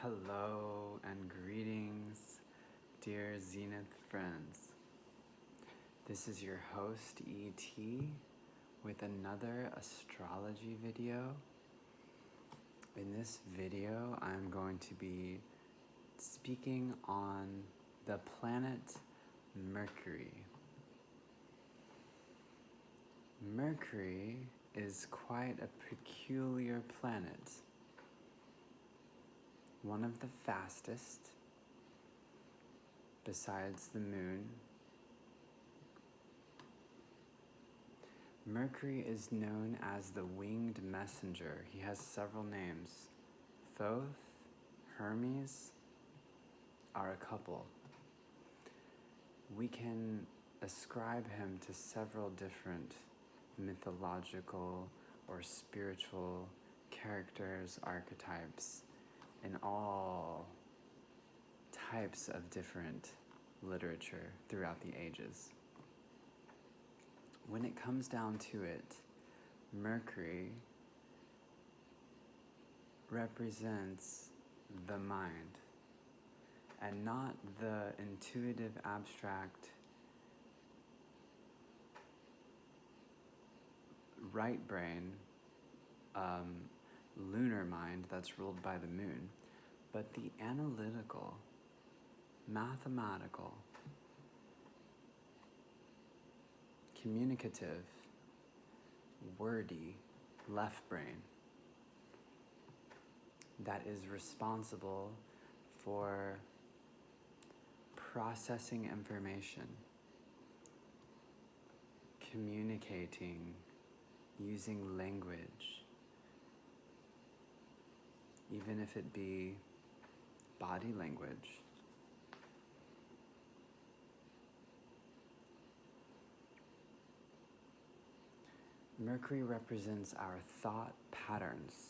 Hello and greetings, dear Zenith friends. This is your host, E.T., with another astrology video. In this video, I'm going to be speaking on the planet Mercury. Mercury is quite a peculiar planet. One of the fastest, besides the moon. Mercury is known as the winged messenger. He has several names. Thoth, Hermes are a couple. We can ascribe him to several different mythological or spiritual characters, archetypes, in all types of different literature throughout the ages. When it comes down to it, Mercury represents the mind, and not the intuitive, abstract, right brain, lunar mind that's ruled by the moon, but the analytical, mathematical, communicative, wordy left brain that is responsible for processing information, communicating, using language, even if it be body language. Mercury represents our thought patterns.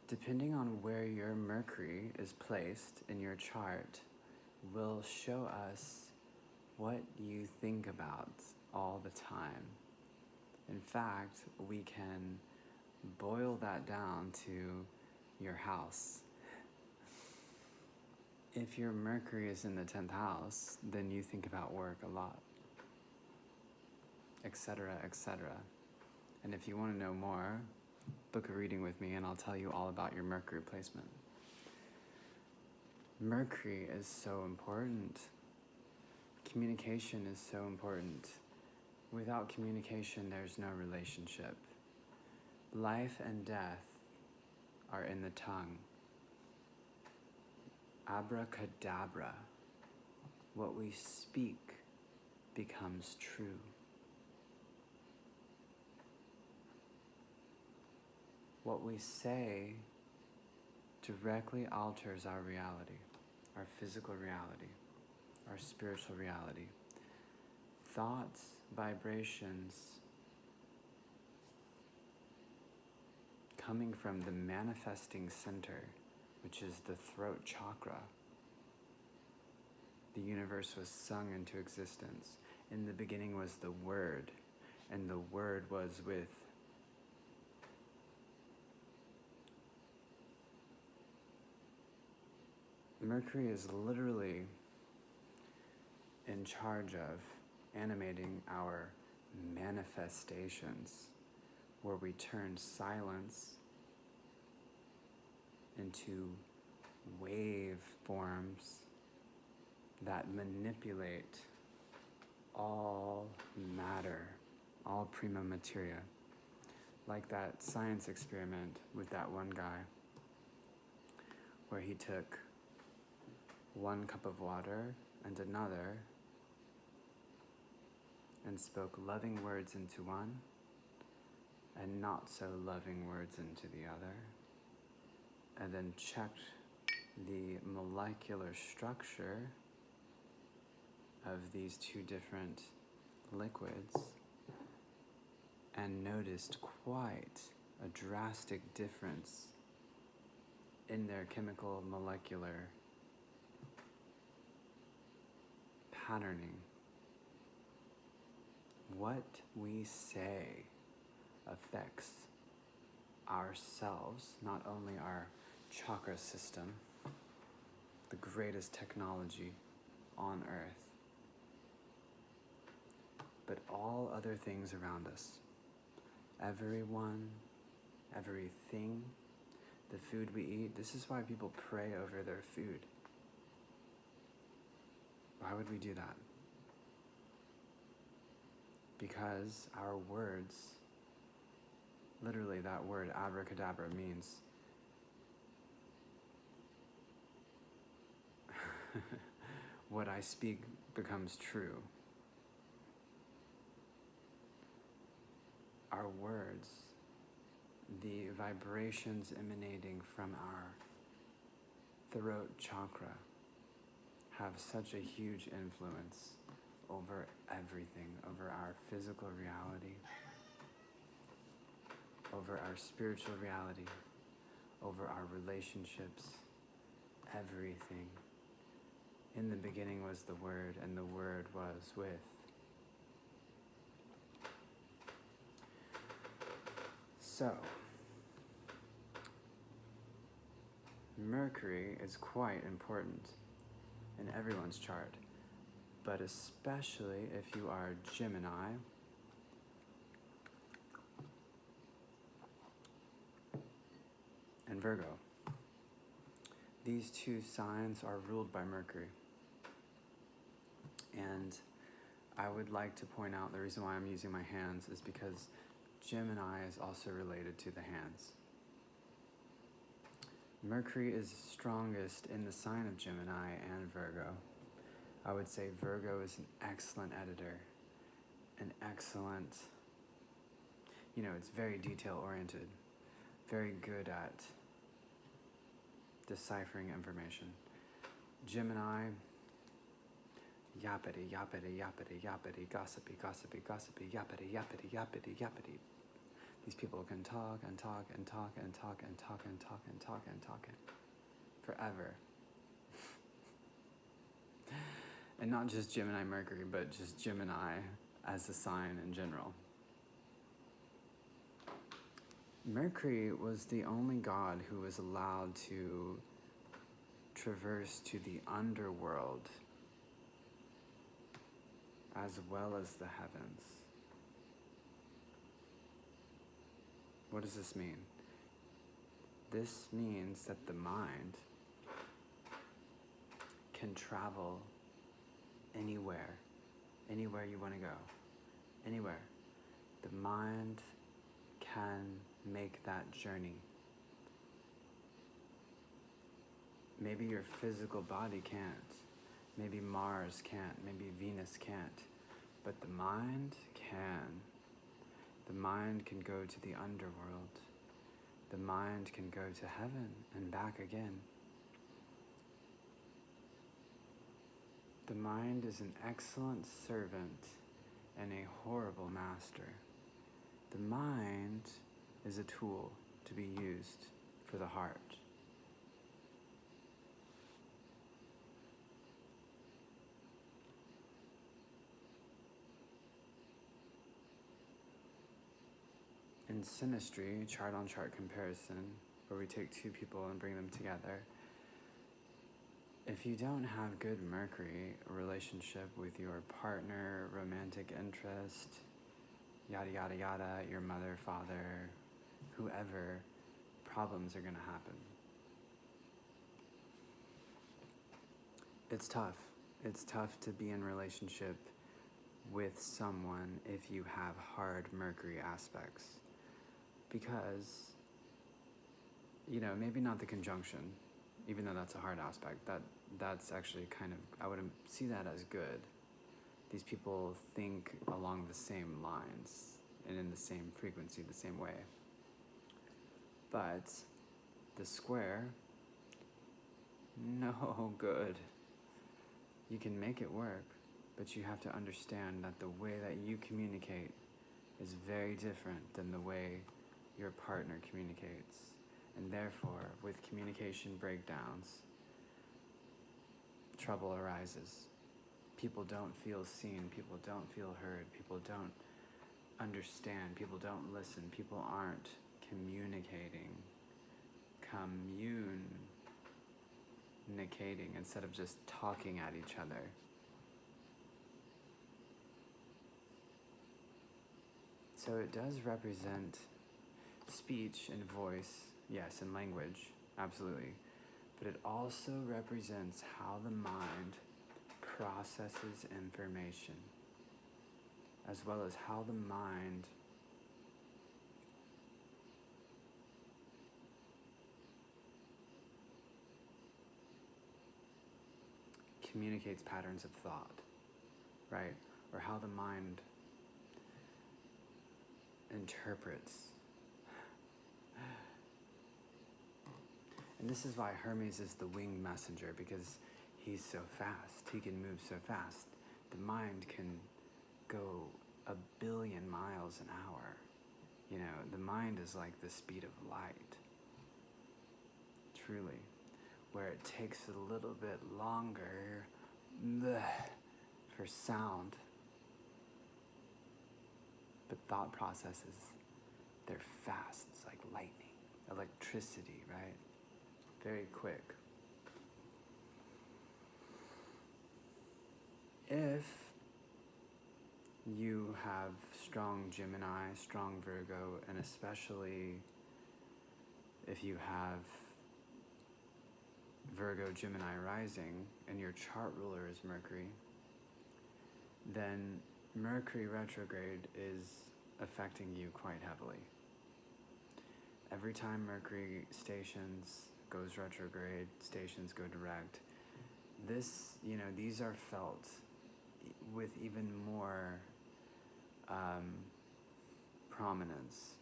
Depending on where your Mercury is placed in your chart, will show us what you think about all the time. In fact, we can boil that down to your house. If your Mercury is in the 10th house, then you think about work a lot, etc., etc. And if you want to know more, book a reading with me and I'll tell you all about your Mercury placement. Mercury is so important. Communication is so important. Without communication, there's no relationship. Life and death are in the tongue. Abracadabra. What we speak becomes true. What we say directly alters our reality, our physical reality, our spiritual reality. Thoughts, vibrations coming from the manifesting center, which is the throat chakra. The universe was sung into existence. In the beginning was the Word, and the Word was with Mercury is literally in charge of animating our manifestations, where we turn silence into wave forms that manipulate all matter, all prima materia. Like that science experiment with that one guy, where he took one cup of water and another and spoke loving words into one and not so loving words into the other, and then checked the molecular structure of these two different liquids and noticed quite a drastic difference in their chemical molecular patterning. What we say affects ourselves, not only our chakra system, the greatest technology on earth. But all other things around us, everyone, everything, the food we eat, this is why people pray over their food. Why would we do that? Because our words, literally that word abracadabra means what I speak becomes true. Our words, the vibrations emanating from our throat chakra, have such a huge influence over everything, over our physical reality, over our spiritual reality, over our relationships, everything. In the beginning was the Word, and the Word was with. So, Mercury is quite important in everyone's chart, but especially if you are Gemini, and Virgo. These two signs are ruled by Mercury. And I would like to point out the reason why I'm using my hands is because Gemini is also related to the hands. Mercury is strongest in the sign of Gemini and Virgo. I would say Virgo is an excellent editor, an excellent, it's very detail-oriented, very good at deciphering information. Gemini, yappity, yappity, yappity, yappity, gossipy, gossipy, gossipy, yappity, yappity, yappity, yappity. These people can talk and talk and talk and talk and talk and talk and talk and talk forever. And not just Gemini Mercury, but just Gemini as a sign in general. Mercury was the only god who was allowed to traverse to the underworld as well as the heavens. What does this mean? This means that the mind can travel anywhere you want to go, anywhere. The mind can make that journey. Maybe your physical body can't, maybe Mars can't, maybe Venus can't, but the mind can. The mind can go to the underworld. The mind can go to heaven and back again. The mind is an excellent servant and a horrible master. The mind is a tool to be used for the heart. In synastry, chart-on-chart comparison, where we take two people and bring them together, if you don't have good Mercury relationship with your partner, romantic interest, yada yada yada, your mother, father, whoever, problems are going to happen. It's tough. It's tough to be in relationship with someone if you have hard Mercury aspects. Because, maybe not the conjunction, even though that's a hard aspect. That's actually kind of, I wouldn't see that as good. These people think along the same lines and in the same frequency, the same way. But the square, no good. You can make it work, but you have to understand that the way that you communicate is very different than the way your partner communicates. And therefore, with communication breakdowns, trouble arises. People don't feel seen, people don't feel heard, people don't understand, people don't listen, people aren't communicating communicating instead of just talking at each other. So it does represent speech and voice, yes, and language, absolutely. But it also represents how the mind processes information, as well as how the mind communicates patterns of thought, right? Or how the mind interprets. And this is why Hermes is the winged messenger, because he's so fast. He can move so fast. The mind can go 1 billion miles an hour. You know, the mind is like the speed of light. Truly. Where it takes a little bit longer for sound. But thought processes, they're fast. It's like lightning, electricity, right? Very quick. If you have strong Gemini, strong Virgo, and especially if you have Virgo, Gemini rising, and your chart ruler is Mercury, then Mercury retrograde is affecting you quite heavily. Every time Mercury stations, goes retrograde, stations go direct, these are felt with even more prominence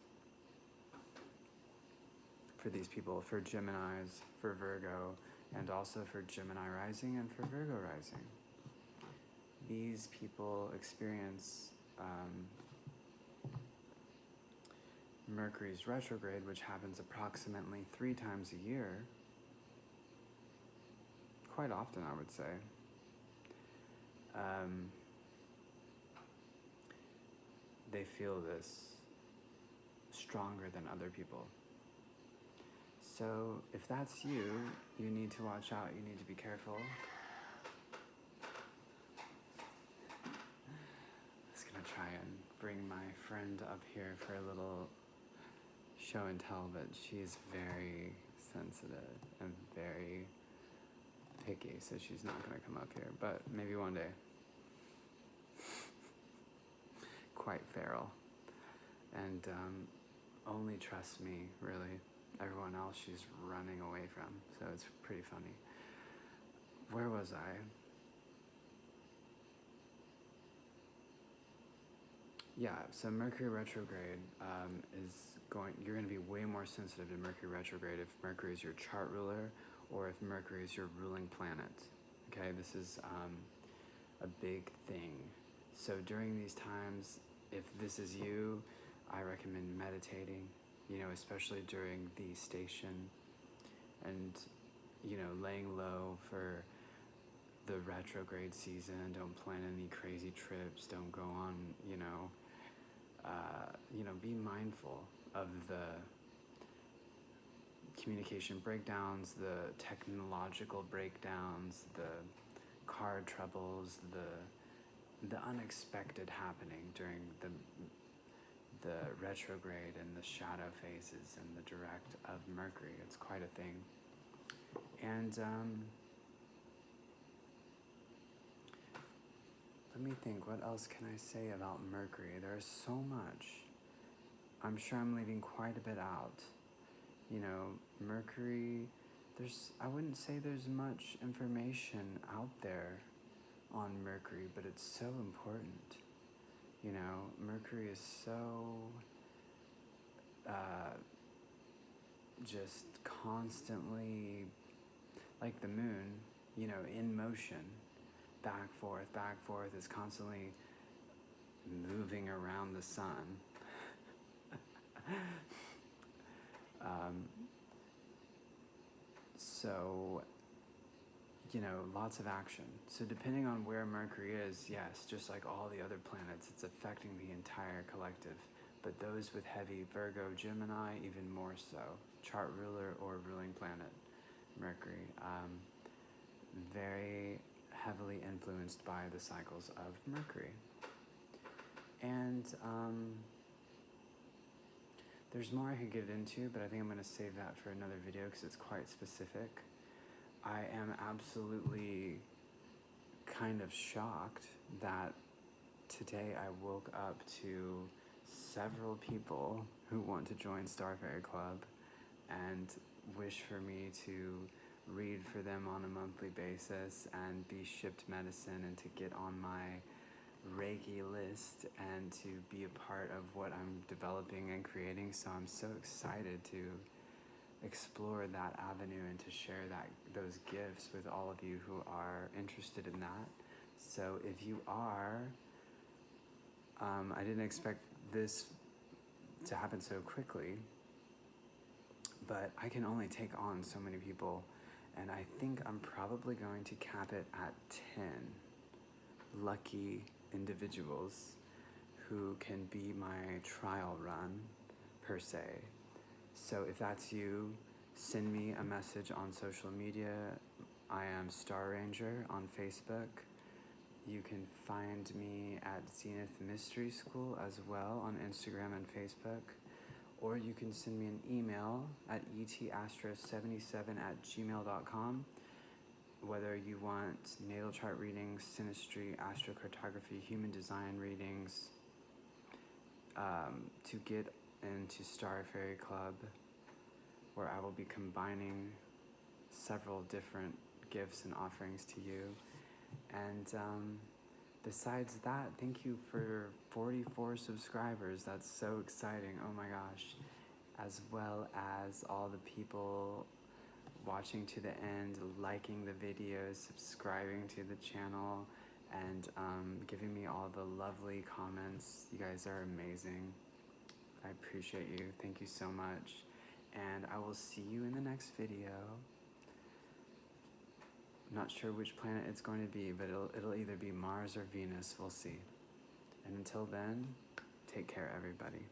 for these people, for Geminis, for Virgo, and also for Gemini rising and for Virgo rising. These people experience Mercury's retrograde, which happens approximately 3 times a year, quite often, I would say. They feel this stronger than other people. So if that's you, you need to watch out, you need to be careful. I'm just gonna try and bring my friend up here for a little show and tell, but she's very sensitive and very picky, so she's not gonna come up here, but maybe one day. Quite feral. And only trusts me, really. Everyone else she's running away from, so it's pretty funny. Where was I? Yeah, so Mercury retrograde you're going to be way more sensitive to Mercury retrograde if Mercury is your chart ruler or if Mercury is your ruling planet. Okay, this is a big thing. So during these times, if this is you, I recommend meditating, especially during the station, and, laying low for the retrograde season. Don't plan any crazy trips. Don't go on, be mindful of the communication breakdowns, the technological breakdowns, the car troubles, the unexpected happening during the retrograde and the shadow phases and the direct of Mercury. It's quite a thing. And let me think, what else can I say about Mercury? There's so much. I'm sure I'm leaving quite a bit out. Mercury, I wouldn't say there's much information out there on Mercury, but it's so important. Mercury is so just constantly, like the moon, in motion, back, forth, is constantly moving around the sun. So, lots of action. So depending on where Mercury is, yes, just like all the other planets, it's affecting the entire collective but those with heavy Virgo, Gemini, even more so. Chart ruler or ruling planet, Mercury. Very heavily influenced by the cycles of Mercury. And there's more I could get into, but I think I'm going to save that for another video because it's quite specific. I am absolutely kind of shocked that today I woke up to several people who want to join Star Fairy Club and wish for me to read for them on a monthly basis and be shipped medicine and to get on my Reiki list and to be a part of what I'm developing and creating. So I'm so excited to explore that avenue and to share those gifts with all of you who are interested in that. So if you are, I didn't expect this to happen so quickly, but I can only take on so many people, and I think I'm probably going to cap it at 10 lucky individuals who can be my trial run, per se. So if that's you, send me a message on social media. I am Star Ranger on Facebook. You can find me at Zenith Mystery School as well on Instagram and Facebook. Or you can send me an email at etastro77@gmail.com. Whether you want natal chart readings, synastry, astrocartography, human design readings, to get into Star Fairy Club, where I will be combining several different gifts and offerings to you. And besides that, thank you for 44 subscribers. That's so exciting. Oh my gosh. As well as all the people watching to the end, liking the videos, subscribing to the channel, and giving me all the lovely comments. You guys are amazing. I appreciate you. Thank you so much. And I will see you in the next video. I'm not sure which planet it's going to be, but it'll either be Mars or Venus. We'll see. And until then, take care, everybody.